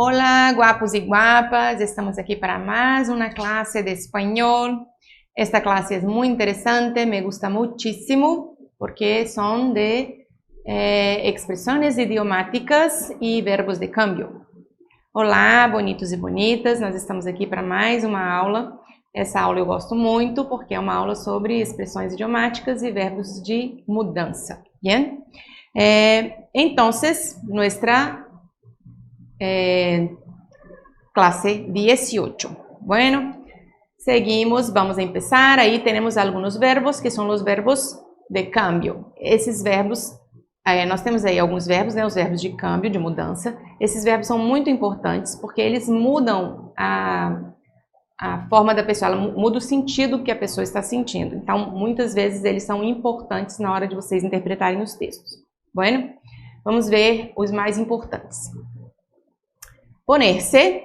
Hola, guapos y guapas, estamos aquí para más una clase de español. Esta clase es muy interesante, me gusta muchísimo porque son de expresiones idiomáticas e verbos de câmbio. Olá, bonitos e bonitas, nós estamos aqui para mais uma aula. Essa aula eu gosto muito porque é uma aula sobre expressões idiomáticas e verbos de mudança. Bien? Entonces, nuestra clase 18. Bueno, seguimos, vamos a empezar. Ahí tenemos algunos verbos que son los verbos de cambio. Esses verbos, nós temos aí alguns verbos, né, os verbos de câmbio, de mudança. Esses verbos são muito importantes porque eles mudam a forma da pessoa, ela muda o sentido que a pessoa está sentindo. Então, muitas vezes eles são importantes na hora de vocês interpretarem os textos. Bueno, vamos ver os mais importantes. Poner-se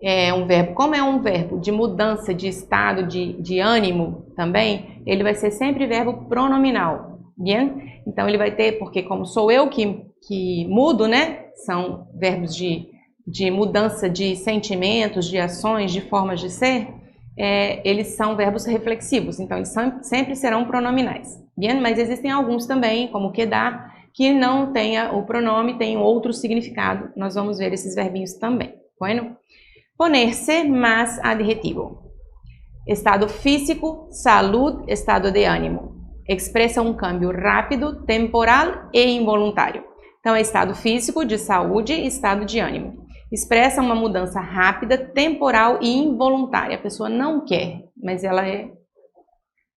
é um verbo, como é um verbo de mudança de estado, de ânimo também, ele vai ser sempre verbo pronominal, bien? Então ele vai ter, porque como sou eu que mudo, né? São verbos de mudança de sentimentos, de ações, de formas de ser, eles são verbos reflexivos, então eles sempre serão pronominais, bien? Mas existem alguns também, como quedar, que não tenha o pronome, tem outro significado. Nós vamos ver esses verbinhos também. Bueno? Poner-se mais adjetivo. Estado físico, saúde, estado de ânimo. Expressa um câmbio rápido, temporal e involuntário. Então, é estado físico, de saúde e estado de ânimo. Expressa uma mudança rápida, temporal e involuntária. A pessoa não quer, mas ela é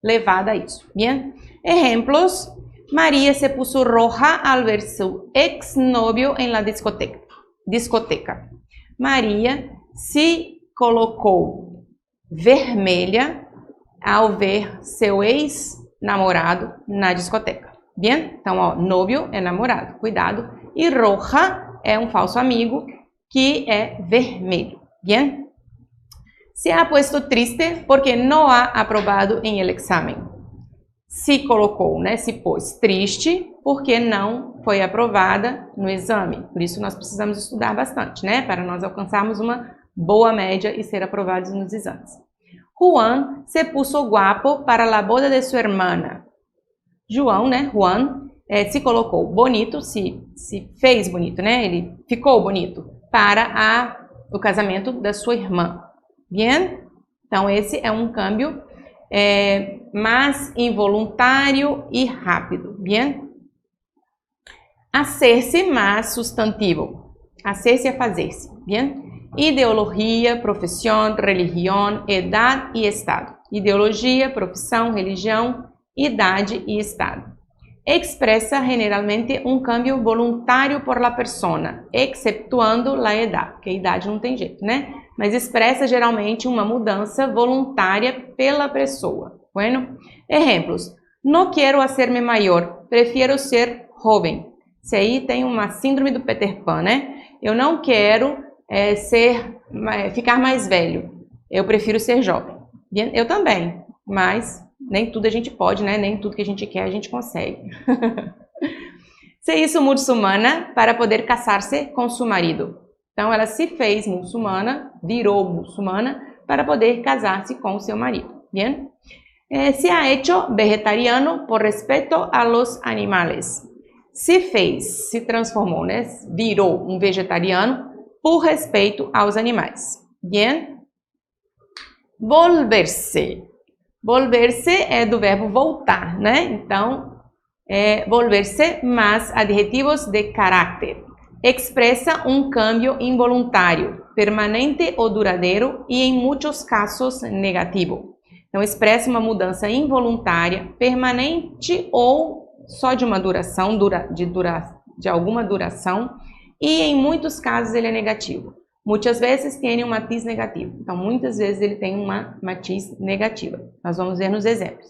levada a isso. Bien? Exemplos. María se puso roja al ver su ex-novio en la discoteca. Maria se colocou vermelha ao ver seu ex-namorado na discoteca. Bien? Então, ó, novio é namorado, cuidado. E roja é um falso amigo que é vermelho. Bien? Se ha puesto triste porque não ha aprobado em el examen. Se colocou, né, se pôs triste porque não foi aprovada no exame. Por isso nós precisamos estudar bastante, né, para nós alcançarmos uma boa média e ser aprovados nos exames. Juan se puso guapo para la boda de sua hermana. João, né, Juan, se colocou bonito, se fez bonito, né, ele ficou bonito para o casamento da sua irmã. Bien? Então esse é um câmbio mais involuntário e rápido, bien? Hacer-se mais substantivo. Hacer-se é fazer-se, bien? Ideologia, profissão, religião, idade e estado. Ideologia, profissão, religião, idade e estado. Expressa generalmente um câmbio voluntário por la persona, exceptuando la edad, porque a idade não tem jeito, né? Mas expressa geralmente uma mudança voluntária pela pessoa. Bueno, exemplos. Não quero hacer-me maior, prefiro ser jovem. Isso aí tem uma síndrome do Peter Pan, né? Eu não quero ficar mais velho, eu prefiro ser jovem. Eu também, mas nem tudo a gente pode, né? Nem tudo que a gente quer a gente consegue. Se hizo muçulmana para poder casar-se com seu marido. Então, ela se fez muçulmana, virou muçulmana, para poder casar-se com seu marido. Bien? Se ha hecho vegetariano por respeto a los animales. Se fez, se transformou, né? Virou um vegetariano por respeito aos animais. Bien? Volver-se. Volver-se é do verbo voltar, né? Então, volver-se mais adjetivos de caráter. Expressa um câmbio involuntário, permanente ou duradouro e, em muitos casos, negativo. Então, expressa uma mudança involuntária, permanente ou só de uma duração, de alguma duração, e, em muitos casos, ele é negativo. Muitas vezes tem um matiz negativo. Então, muitas vezes ele tem uma matiz negativa. Nós vamos ver nos exemplos.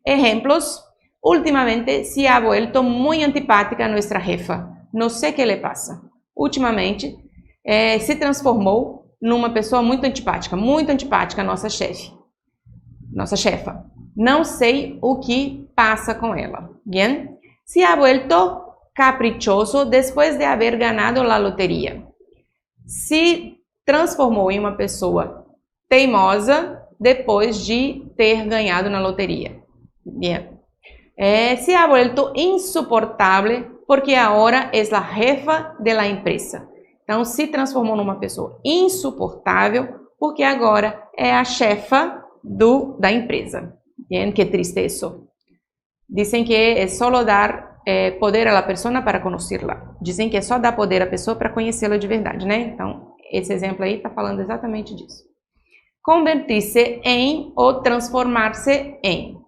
Exemplos. Ultimamente se ha vuelto muy antipática nossa jefa. Não sei o que lhe passa. Ultimamente, se transformou numa pessoa muito antipática a nossa chefe. Nossa chefa. Não sei o que passa com ela. Bien? Se ha vuelto caprichoso depois de haber ganado la loteria. se transformou em uma pessoa teimosa depois de ter ganhado na loteria. Bien. Se ha vuelto insuportável porque agora é a jefa de la empresa. Então, se transformou numa pessoa insuportável porque agora é a chefa da empresa. Bien, que triste isso. Dizem que é só dar poder à pessoa para conhecê-la. Dizem que é só dar poder à pessoa para conhecê-la de verdade, né? Então, esse exemplo aí está falando exatamente disso. Convertir-se em ou transformar-se em.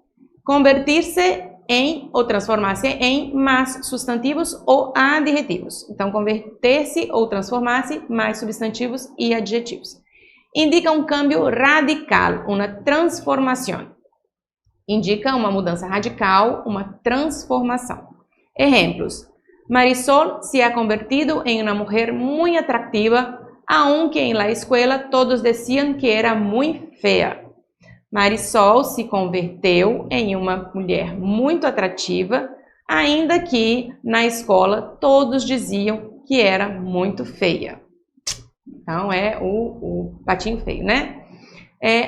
Convertir-se em ou transformar-se em mais substantivos ou adjetivos. Então, converter-se ou transformar-se mais substantivos e adjetivos. Indica um cambio radical, uma transformação. Indica uma mudança radical, uma transformação. Exemplos. Marisol se ha convertido em uma mulher muito atractiva, aunque en la escuela todos decían que era muito feia. Marisol se converteu em uma mulher muito atrativa, ainda que na escola todos diziam que era muito feia. Então é o patinho feio, né?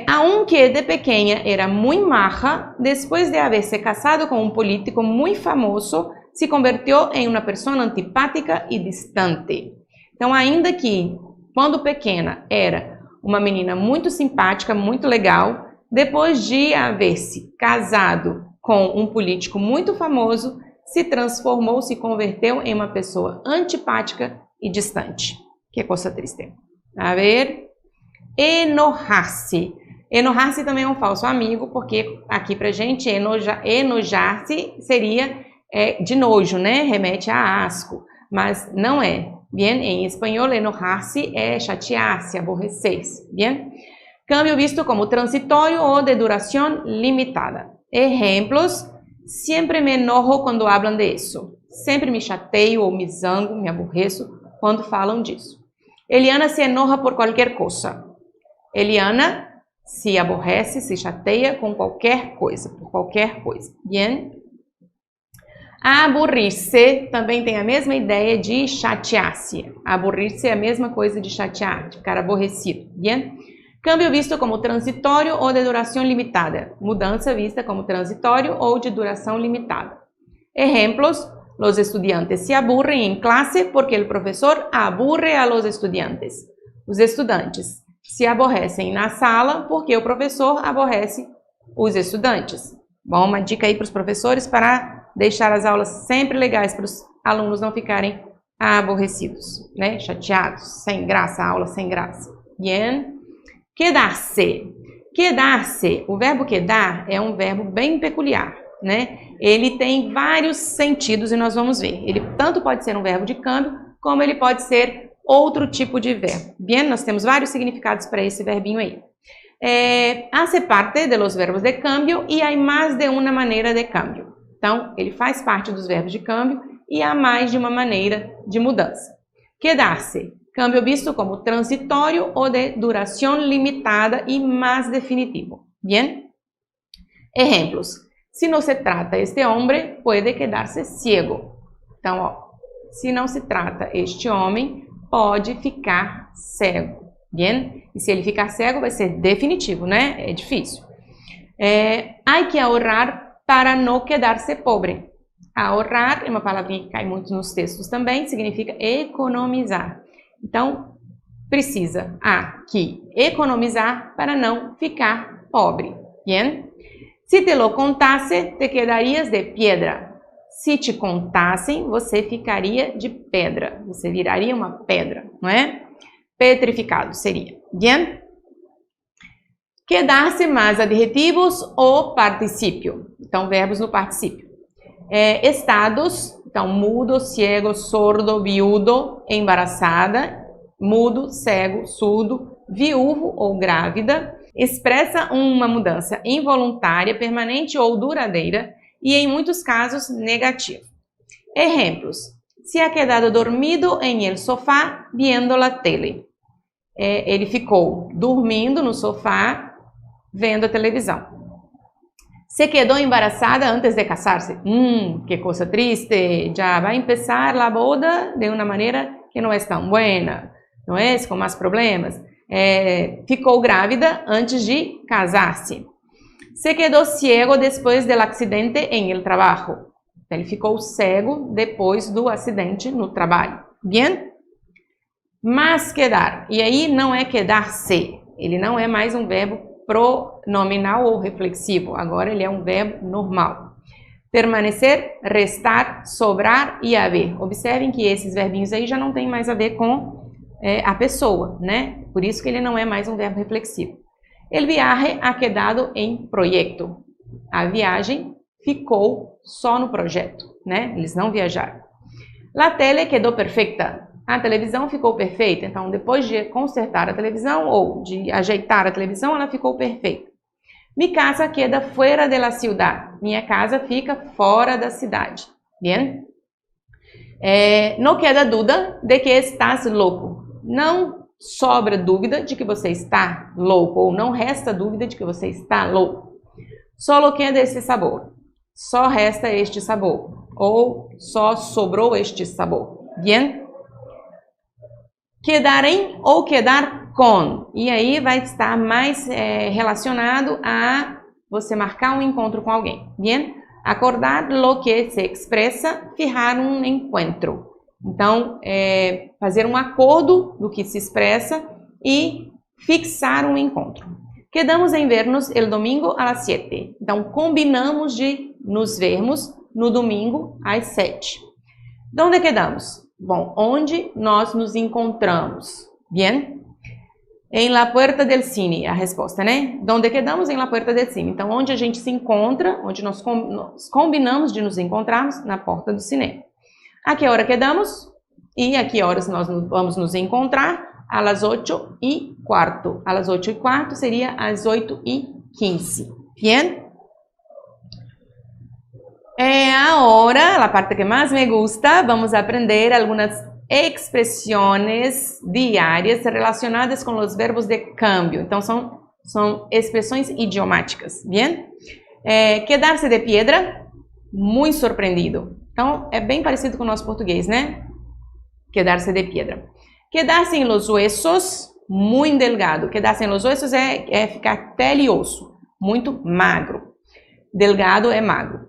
Aunque de pequena era muito maja, depois de haber se casado com um político muito famoso, se converteu em uma pessoa antipática e distante. Então, ainda que quando pequena era uma menina muito simpática, muito legal, depois de haver se casado com um político muito famoso, se transformou, se converteu em uma pessoa antipática e distante. Que coisa triste. A ver, enojar-se. Enojar-se também é um falso amigo, porque aqui pra gente enojar-se seria de nojo, né? Remete a asco, mas não é. Bien, em espanhol, enojar-se é chatear-se, aborrecer-se. Bien? Cambio visto como transitório ou de duração limitada. Exemplos: sempre me enojo quando hablam de isso. Sempre me chateio ou me zango, me aborreço quando falam disso. Eliana se enoja por qualquer coisa. Eliana se aborrece, se chateia com qualquer coisa, por qualquer coisa. Bien? Aburrir-se também tem a mesma ideia de chatear-se. Aburrir-se é a mesma coisa de chatear, de ficar aborrecido. Bien? Cambio visto como transitório ou de duração limitada. Mudança vista como transitório ou de duração limitada. Exemplos: los estudiantes se aburren en clase porque el profesor aburre a los estudiantes. Os estudantes se aborrecem na sala porque o professor aborrece os estudantes. Bom, uma dica aí para os professores para deixar as aulas sempre legais para os alunos não ficarem aborrecidos, né? Chateados, sem graça, aula sem graça. Bien? Quedar-se. Quedar-se, o verbo quedar é um verbo bem peculiar, né? Ele tem vários sentidos e nós vamos ver. Ele tanto pode ser um verbo de câmbio, como ele pode ser outro tipo de verbo. Bien, nós temos vários significados para esse verbinho aí. Hace parte de los verbos de cambio e há mais de uma maneira de cambio. Então, ele faz parte dos verbos de câmbio e há mais de uma maneira de mudança. Quedar-se, câmbio visto como transitório ou de duração limitada e mais definitivo. Bien? Exemplos: se não se trata este homem, pode quedar-se ciego. Então, ó, se não se trata este homem, pode ficar cego. Bien? E se ele ficar cego, vai ser definitivo, né? É difícil. Há que ahorrar para não quedar-se pobre. Ahorrar é uma palavrinha que cai muito nos textos também, significa economizar. Então, precisa que economizar para não ficar pobre. Bien? Se te lo contasse, te quedarias de piedra. Se te contassem, você ficaria de pedra. Você viraria uma pedra, não é? Petrificado seria. Bien? Quedar-se mais adjetivos ou particípio. Então, verbos no particípio. Estados, então, mudo, cego, sordo, viúdo, embaraçada, mudo, cego, surdo, viúvo ou grávida. Expressa uma mudança involuntária, permanente ou duradeira e, em muitos casos, negativa. Exemplos: se ha quedado dormido en el sofá viendo la tele. Ele ficou dormindo no sofá vendo a televisão. Se quedou embaraçada antes de casar-se. Que coisa triste. Já vai começar a boda de uma maneira que não é tão buena. não é? Com mais problemas. Ficou grávida antes de casar-se. Se quedou cego depois do acidente em el trabajo. Ele ficou cego depois do acidente no trabalho. Bien? Mas quedar. E aí não é quedar-se. Ele não é mais um verbo pronominal ou reflexivo. Agora ele é um verbo normal. Permanecer, restar, sobrar e haver. Observem que esses verbinhos aí já não tem mais a ver com a pessoa, né? Por isso que ele não é mais um verbo reflexivo. El viaje ha quedado em proyecto. A viagem ficou só no projeto, né? Eles não viajaram. La tele quedou perfeita. A televisão ficou perfeita. Então, depois de consertar a televisão ou de ajeitar a televisão, ela ficou perfeita. Mi casa queda fuera de la ciudad. Minha casa fica fora da cidade. Bien? Não queda dúvida de que estás louco. Não sobra dúvida de que você está louco. Ou não resta dúvida de que você está louco. Solo queda esse sabor. Só resta este sabor. Ou só sobrou este sabor. Bien? Quedar em ou quedar com. E aí vai estar mais relacionado a você marcar um encontro com alguém. Bien? Acordar lo que se expressa, fijar um encontro. Então, fazer um acordo do que se expressa e fixar um encontro. Quedamos em vernos el domingo às 7. Então, combinamos de nos vermos no domingo às 7. Onde quedamos? Bom, onde nós nos encontramos? Bien? Em la puerta del cine, a resposta, né? Onde quedamos? Em la puerta del cine. Então, onde a gente se encontra, onde nós combinamos de nos encontrarmos? Na porta do cinema. A que hora quedamos? E a que horas nós vamos nos encontrar? Às 8:15. Às 8:15 seria às 8:15. Bien? Ahora, a parte que mais me gusta, vamos aprender algumas expressões diárias relacionadas com os verbos de cambio. Então, são expressões idiomáticas, bien? Quedar-se de piedra, muito surpreendido. Então, é bem parecido com o nosso português, né? Quedar-se de piedra. Quedar-se em los huesos, muito delgado. Quedar-se em los huesos é ficar pele e osso, muito magro. Delgado é magro.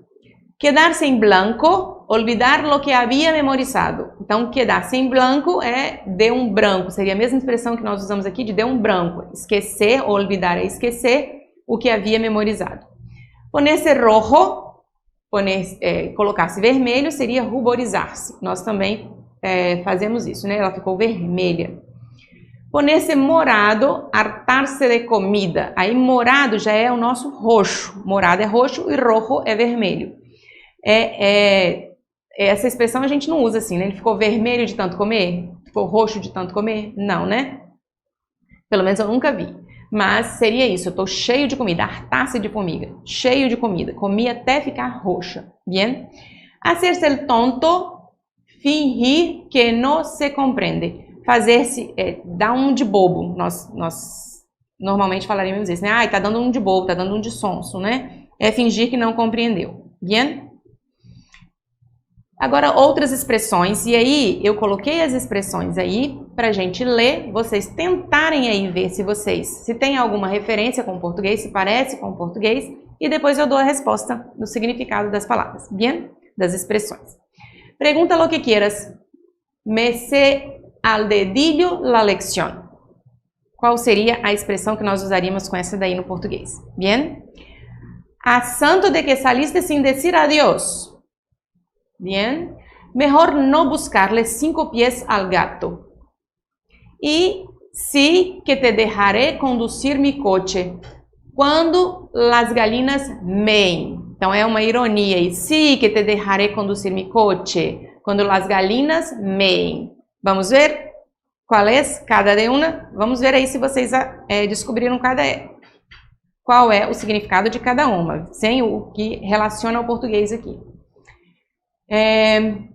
Quedar-se em blanco, olvidar lo que havia memorizado. Então, quedar-se em blanco é de um branco. Seria a mesma expressão que nós usamos aqui de um branco. Esquecer, ou olvidar é esquecer o que havia memorizado. Poner-se rojo, colocar-se vermelho, seria ruborizar-se. Nós também fazemos isso, né? Ela ficou vermelha. Poner-se morado, hartar-se de comida. Aí, morado já é o nosso roxo. Morado é roxo e rojo é vermelho. Essa expressão a gente não usa assim, né? Ele ficou vermelho de tanto comer? Ficou roxo de tanto comer? Não, né? Pelo menos eu nunca vi. Mas seria isso, eu estou cheio de comida, hartar-se de comida, cheio de comida, comi até ficar roxa. Bien? Hacer-se el tonto, fingir que não se compreende. Fazer-se, dar um de bobo. Nós normalmente falaríamos isso, né? Tá dando um de bobo, tá dando um de sonso, né? É fingir que não compreendeu. Bien? Agora, outras expressões, e aí eu coloquei as expressões aí pra gente ler, vocês tentarem aí ver se tem alguma referência com o português, se parece com o português, e depois eu dou a resposta no significado das palavras, bien? Das expressões. Pergunta lo que quieras. Me sé al dedillo la lección. Qual seria a expressão que nós usaríamos com essa daí no português? Bien? A santo de que saliste sin decir adiós. Bien? Mejor no buscarle 5 pies al gato. E sí que te dejaré conducir mi coche quando las galinas meem. Então é uma ironia. E sí que te dejaré conducir mi coche quando las galinas meem. Vamos ver qual é cada de uma? Vamos ver aí se vocês descobriram qual é o significado de cada uma, sem o que relaciona ao português aqui.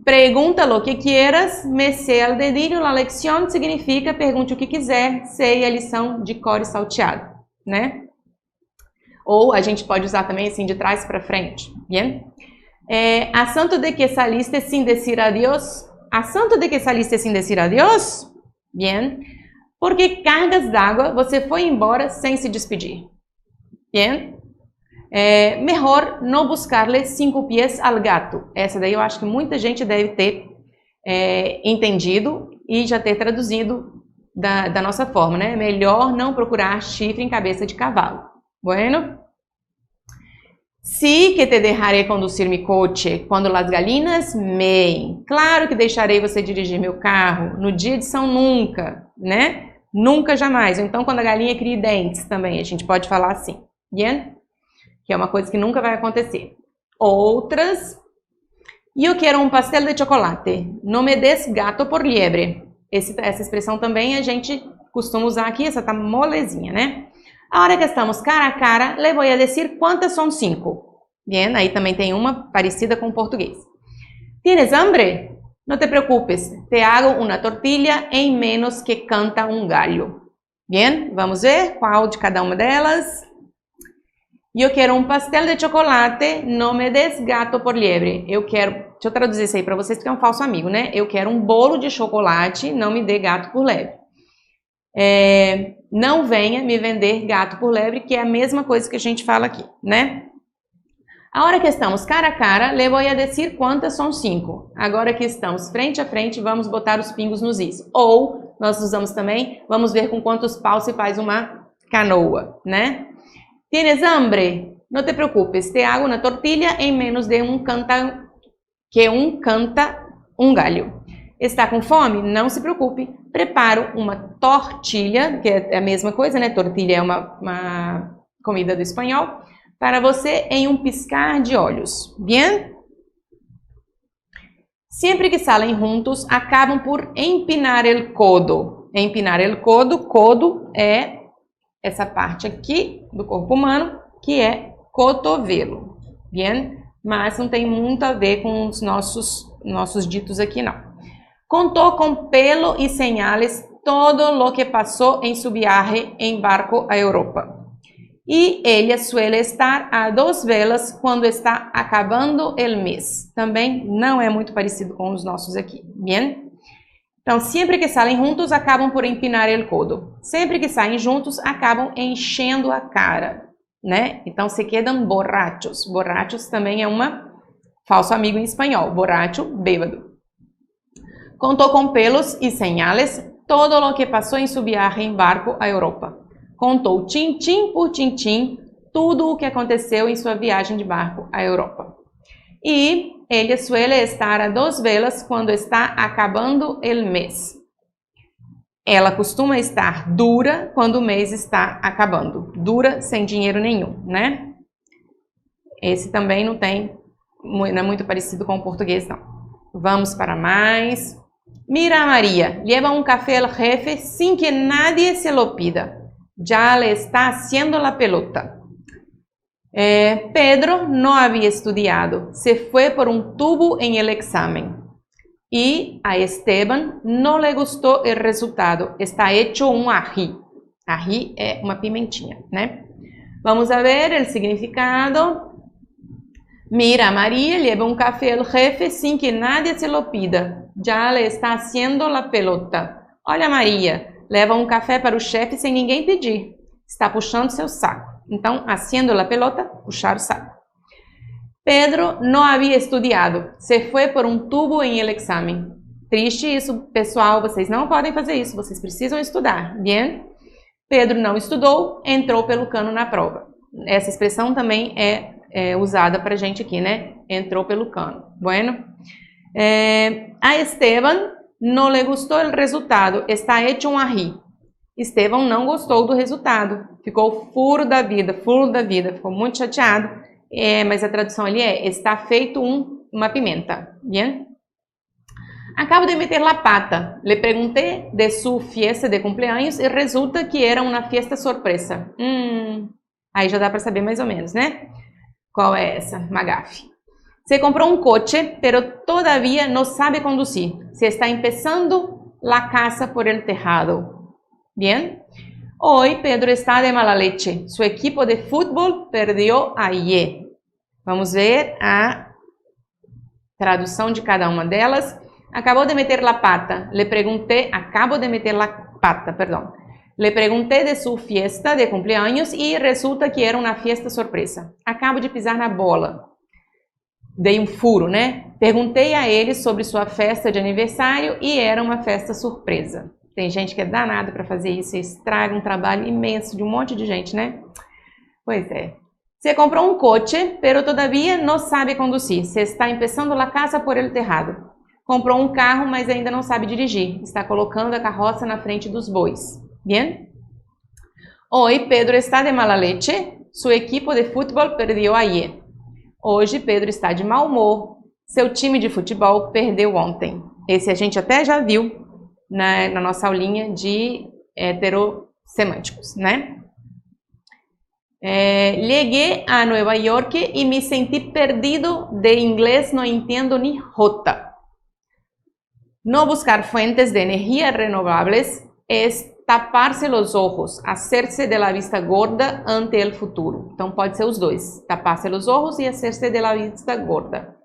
Pergunta lo que quieras, me sé al dedillo la lección significa pergunte o que quiser, sei a lição de cor e salteado, né? Ou a gente pode usar também assim de trás para frente, bien? A santo de que saliste sin decir adiós, a santo de que saliste sin decir adiós, bien? ¿Por qué cargas d'água você foi embora sem se despedir? Bien? Mejor não buscarle 5 pies al gato. Essa daí eu acho que muita gente deve ter entendido e já ter traduzido da nossa forma, né? Melhor não procurar chifre em cabeça de cavalo. Bueno? Sí que te dejaré conducir mi coche quando las galinas meem. Claro que deixarei você dirigir meu carro no dia de São Nunca, né? Nunca, jamais. Ou então quando a galinha cria dentes também, a gente pode falar assim. Bien? Que é uma coisa que nunca vai acontecer. Outras. Eu quero um pastel de chocolate. Não me des gato por liebre. Essa expressão também a gente costuma usar aqui. Essa tá molezinha, né? Agora que estamos cara a cara, le voy a decir quantas são 5. Bien, aí também tem uma parecida com o português. ¿Tienes hambre? No te preocupes, te hago una tortilla en menos que canta un gallo. Bien, vamos ver qual de cada uma delas. Eu quero um pastel de chocolate, não me des gato por liebre. Eu quero, deixa eu traduzir isso aí para vocês, porque é um falso amigo, né? Eu quero um bolo de chocolate, não me dê gato por lebre. Não venha me vender gato por lebre, que é a mesma coisa que a gente fala aqui, né? Agora que estamos cara a cara, le voy a decir quantas são 5. Agora que estamos frente a frente, vamos botar os pingos nos is. Ou, nós usamos também, vamos ver com quantos paus se faz uma canoa, né? ¿Tienes hambre? No te preocupes, te hago una tortilla en menos de canta un gallo. Está com fome? Não se preocupe, preparo uma tortilha, que é a mesma coisa, né? Tortilha é uma comida do espanhol, para você em um piscar de olhos. Bien? Sempre que saem juntos, acabam por empinar el codo. Empinar el codo, codo é essa parte aqui do corpo humano, que é cotovelo. Bien? Mas não tem muito a ver com os nossos ditos aqui, não. Contou com pelo e señales todo lo que passou em su viaje em barco à Europa. E ella suele estar a 2 velas quando está acabando el mês. Também não é muito parecido com os nossos aqui. Bien? Então, sempre que saem juntos, acabam por empinar el codo. Sempre que saem juntos, acabam enchendo a cara, né? Então, se quedam borrachos. Borrachos também é falso amigo em espanhol. Borracho, bêbado. Contou com pelos e señales todo lo que passou em su viaje em barco à Europa. Contou tintim por tintim tudo o que aconteceu em sua viagem de barco à Europa. E ella suele estar a 2 velas quando está acabando el mês. Ela costuma estar dura quando o mês está acabando. Dura sem dinheiro nenhum, né? Esse também não é muito parecido com o português, não. Vamos para mais. Mira, María, lleva un café al jefe sin que nadie se lo pida. Ya le está haciendo la pelota. Pedro no había estudiado, se fue por un tubo en el examen. Y a Esteban no le gustó el resultado, está hecho un ají. Ají é uma pimentinha, né? Vamos a ver el significado. Mira, María lleva un café al jefe sin que nadie se lo pida. Já le está haciendo la pelota. Olha, Maria, leva um café para o chefe sem ninguém pedir. Está puxando seu saco. Então, haciendo la pelota, puxar o saco. Pedro não havia estudado. Se foi por um tubo em el examen. Triste isso, pessoal. Vocês não podem fazer isso. Vocês precisam estudar. Bien? Pedro não estudou, entrou pelo cano na prova. Essa expressão também é usada para gente aqui, né? Entrou pelo cano. Bueno? A Esteban não le gostou o resultado, está hecho um ají. Esteban não gostou do resultado, ficou furo da vida, ficou muito chateado, mas a tradução ali está feito uma pimenta. Bien? Acabo de meter la pata, le pregunté de su fiesta de cumpleaños e resulta que era uma fiesta sorpresa. Aí já dá para saber mais ou menos, né? Qual é essa? Magafe. Se comprou um coche, pero todavía no sabe conducir. Se está empezando la casa por el tejado. Bien? Hoy Pedro está de mala leche. Su equipo de fútbol perdió ayer. Vamos ver a tradução de cada uma delas. Acabou de meter la pata. Le pregunté, acabo de meter la Pata, perdão. Le perguntei de sua fiesta de cumpleaños e resulta que era uma fiesta surpresa. Acabo de pisar na bola. Dei um furo, né? Perguntei a ele sobre sua festa de aniversário e era uma festa surpresa. Tem gente que é danado para fazer isso e estraga um trabalho imenso de um monte de gente, né? Pois é. Se comprou um coche, pero todavía não sabe conduzir. Se está empezando a casa por el tejado. Comprou um carro, mas ainda não sabe dirigir. Está colocando a carroça na frente dos bois. Bien? Hoy Pedro está de mala leche. Su equipo de futebol perdió ayer. Hoje Pedro está de mau humor. Seu time de futebol perdeu ontem. Esse a gente até já viu na nossa aulinha de heterosemânticos, né? Llegué a Nueva York y me sentí perdido de inglés, no entiendo ni jota. No buscar fuentes de energía renovables es tapar-se los ojos, hacerse de la vista gorda ante el futuro. Então pode ser os dois, tapar-se los ojos y hacerse de la vista gorda.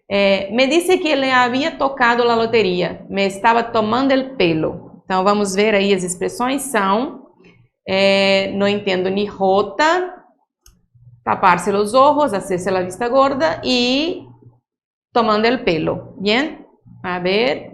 Me disse que le había tocado la lotería, me estaba tomando el pelo. Então vamos ver aí as expressões são no entendo ni jota, tapar-se los ojos, hacerse la vista gorda y tomando el pelo. Bien, a ver.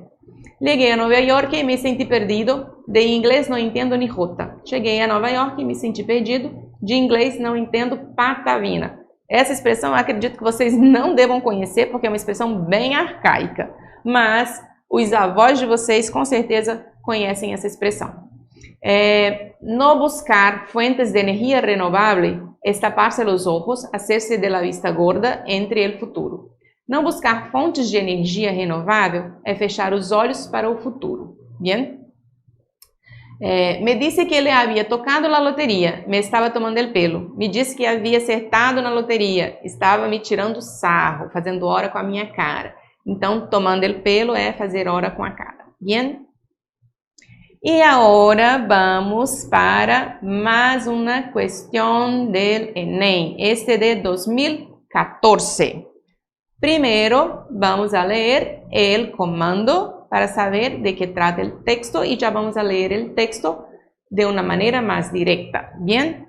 Llegué a Nova York e me senti perdido. De inglês não entendo ni jota. Cheguei a Nova York e me senti perdido. De inglês não entendo patavina. Essa expressão eu acredito que vocês não devam conhecer porque é uma expressão bem arcaica. Mas os avós de vocês com certeza conhecem essa expressão. No buscar fuentes de energia renovável es taparse los ojos, hacerse de la vista gorda entre el futuro. Não buscar fontes de energia renovável é fechar os olhos para o futuro. Bien? Me disse que ele havia tocado na loteria, me estava tomando el pelo. Me disse que havia acertado na loteria, estava me tirando sarro, fazendo hora com a minha cara. Então, tomando el pelo é fazer hora com a cara. Bien? E agora vamos para mais uma questão del Enem, este de 2014. Primeiro, vamos a ler el comando para saber de que trata el texto e já vamos a ler el texto de uma maneira mais direta, bien?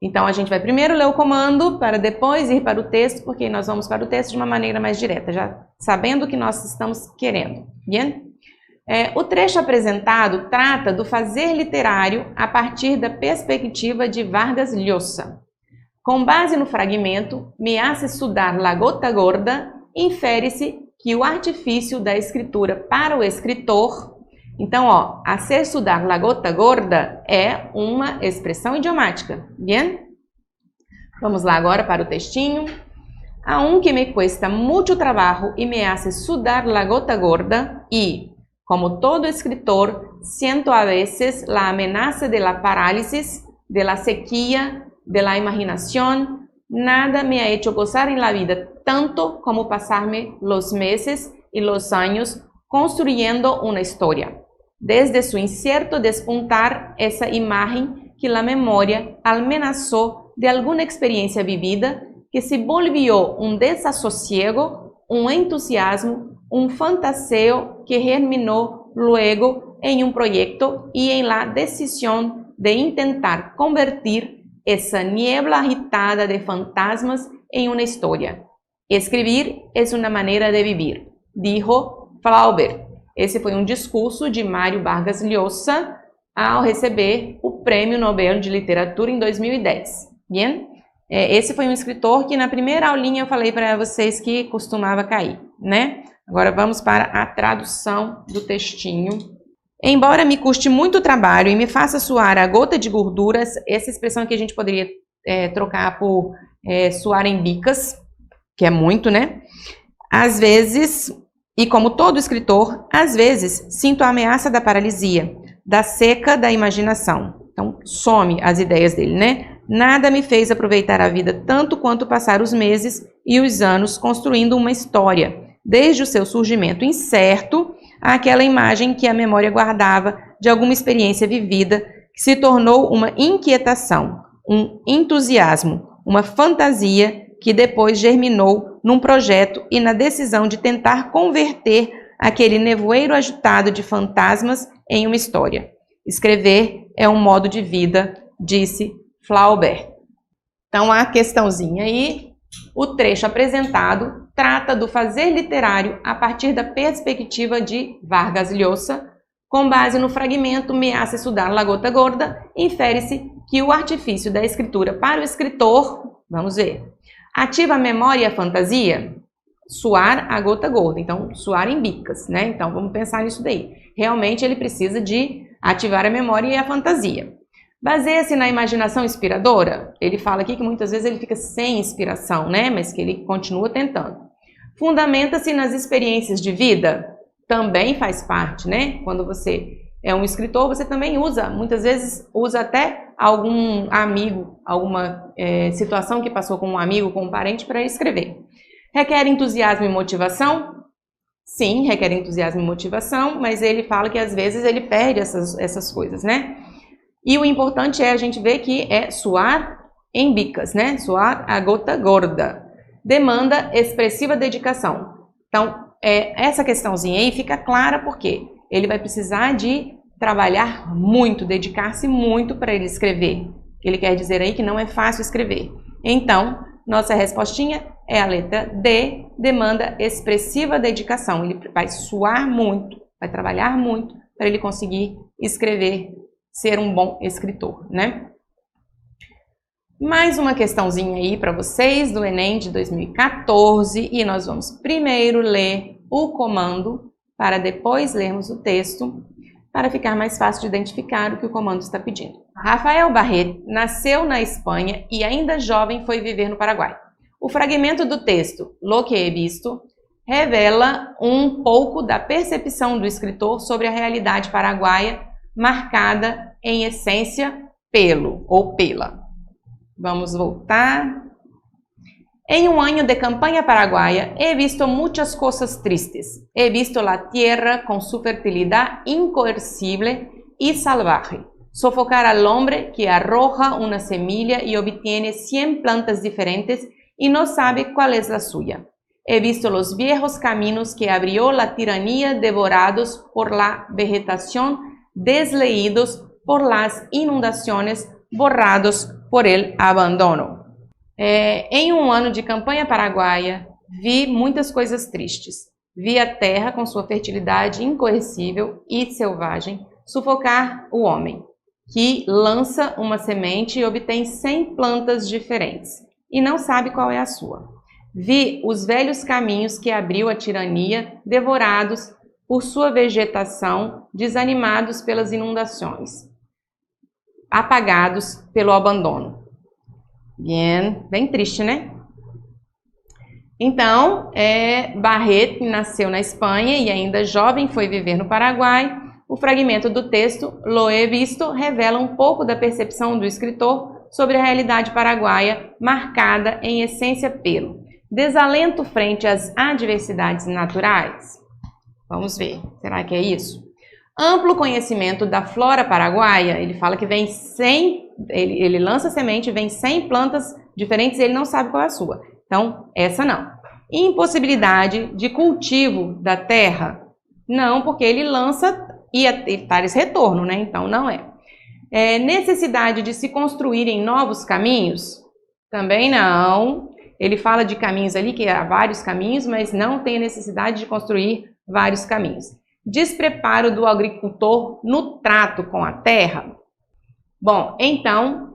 Então, a gente vai primeiro ler o comando para depois ir para o texto, porque nós vamos para o texto de uma maneira mais direta, já sabendo o que nós estamos querendo, bien? O trecho apresentado trata do fazer literário a partir da perspectiva de Vargas Llosa. Com base no fragmento, me hace sudar la gota gorda, infere-se que o artifício da escritura para o escritor. Então, hacer sudar la gota gorda é uma expressão idiomática, bien? Vamos lá agora para o textinho. Aunque me cuesta mucho trabajo y me hace sudar la gota gorda y, como todo escritor, siento a veces la amenaza de la parálisis, de la sequía, de la imaginación, nada me ha hecho gozar en la vida tanto como pasarme los meses y los años construyendo una historia. Desde su incierto despuntar esa imagen que la memoria amenazó de alguna experiencia vivida que se volvió un desasosiego, un entusiasmo, un fantaseo que germinó luego en un proyecto y en la decisión de intentar convertir essa niebla agitada de fantasmas em uma história. Escrever é uma maneira de viver, dijo Flaubert. Esse foi um discurso de Mário Vargas Llosa ao receber o Prêmio Nobel de Literatura em 2010. Bien? Esse foi um escritor que na primeira aulinha eu falei para vocês que costumava cair, né? Agora vamos para a tradução do textinho. Embora me custe muito trabalho e me faça suar a gota de gorduras, essa expressão que a gente poderia trocar por suar em bicas, que é muito, né? Às vezes, e como todo escritor, às vezes sinto a ameaça da paralisia, da seca da imaginação. Então, some as ideias dele, né? Nada me fez aproveitar a vida tanto quanto passar os meses e os anos construindo uma história, desde o seu surgimento incerto àquela imagem que a memória guardava de alguma experiência vivida que se tornou uma inquietação, um entusiasmo, uma fantasia que depois germinou num projeto e na decisão de tentar converter aquele nevoeiro agitado de fantasmas em uma história. escrever é um modo de vida, disse Flaubert. Então, a questãozinha aí, o trecho apresentado trata do fazer literário a partir da perspectiva de Vargas Llosa. Com base no fragmento Me hace sudar la gota gorda, infere-se que o artifício da escritura para o escritor, vamos ver, ativa a memória e a fantasia, suar a gota gorda, então suar em bicas, né? Então vamos pensar nisso daí. Realmente ele precisa de ativar a memória e a fantasia. Baseia-se na imaginação inspiradora? Ele fala aqui que muitas vezes ele fica sem inspiração, né? Mas que ele continua tentando. Fundamenta-se nas experiências de vida? Também faz parte, né? Quando você é um escritor, você também usa, muitas vezes usa até algum amigo, alguma situação que passou com um amigo, com um parente para escrever. Requer entusiasmo e motivação? Sim, requer entusiasmo e motivação, mas ele fala que às vezes ele perde essas coisas, né? E o importante é a gente ver que é suar em bicas, né? Suar a gota gorda. Demanda expressiva dedicação. Então, essa questãozinha aí fica clara porque ele vai precisar de trabalhar muito, dedicar-se muito para ele escrever. Ele quer dizer aí que não é fácil escrever. Então, nossa respostinha é a letra D, demanda expressiva dedicação. Ele vai suar muito, vai trabalhar muito para ele conseguir escrever, ser um bom escritor, né? Mais uma questãozinha aí para vocês do Enem de 2014 e nós vamos primeiro ler o comando para depois lermos o texto para ficar mais fácil de identificar o que o comando está pedindo. Rafael Barret nasceu na Espanha e ainda jovem foi viver no Paraguai. O fragmento do texto Lo que he visto revela um pouco da percepção do escritor sobre a realidade paraguaia marcada em essência pelo ou pela. Vamos voltar. En un año de campaña paraguaya he visto muchas cosas tristes. He visto la tierra con su fertilidad incoercible y salvaje, sofocar al hombre que arroja una semilla y obtiene 100 plantas diferentes y no sabe cuál es la suya. He visto los viejos caminos que abrió la tiranía devorados por la vegetación, desleídos por las inundaciones, borrados por el abandono. Em um ano de campanha paraguaia, vi muitas coisas tristes. Vi a terra com sua fertilidade incorrigível e selvagem sufocar o homem, que lança uma semente e obtém 100 plantas diferentes, e não sabe qual é a sua. Vi os velhos caminhos que abriu a tirania, devorados por sua vegetação, desanimados pelas inundações, apagados pelo abandono. Bem triste, né? Então, Barret nasceu na Espanha e ainda jovem foi viver no Paraguai. O fragmento do texto Lo he visto revela um pouco da percepção do escritor sobre a realidade paraguaia marcada em essência pelo desalento frente às adversidades naturais. Vamos ver, será que é isso? Amplo conhecimento da flora paraguaia, ele fala que vem 100, ele lança semente, vem 100 plantas diferentes e ele não sabe qual é a sua. Então, essa não. Impossibilidade de cultivo da terra? Não, porque ele lança e está esse retorno, né? Então, não é. Necessidade de se construírem novos caminhos? Também não. Ele fala de caminhos ali, que há vários caminhos, mas não tem necessidade de construir vários caminhos. Despreparo do agricultor no trato com a terra? Bom, então,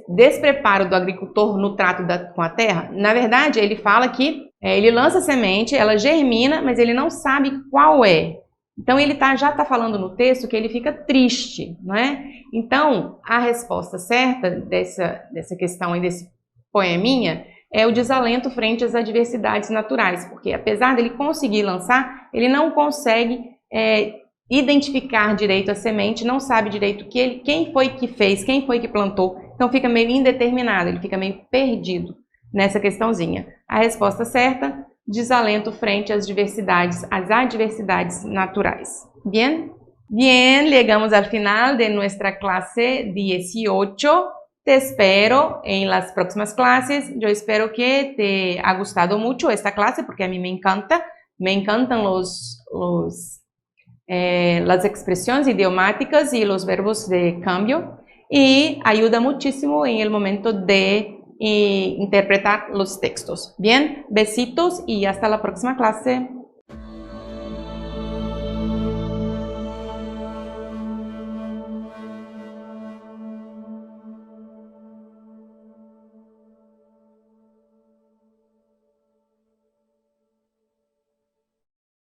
despreparo do agricultor no trato com a terra, na verdade, ele fala que ele lança a semente, ela germina, mas ele não sabe qual é. Então, ele já está falando no texto que ele fica triste, não é? Então, a resposta certa dessa questão aí, desse poeminha, é o desalento frente às adversidades naturais, porque apesar dele conseguir lançar, ele não consegue identificar direito a semente, não sabe direito quem foi que fez, quem foi que plantou, então fica meio indeterminado, ele fica meio perdido nessa questãozinha. A resposta certa, desalento frente às adversidades naturais. Bien? Bien, llegamos al final de nuestra clase 18. Te espero en las próximas clases. Yo espero que te ha gustado mucho esta clase porque a mí me encanta. Me encantan los las expresiones idiomáticas y los verbos de cambio, y ayuda muchísimo en el momento de interpretar los textos. Bien, besitos y hasta la próxima clase.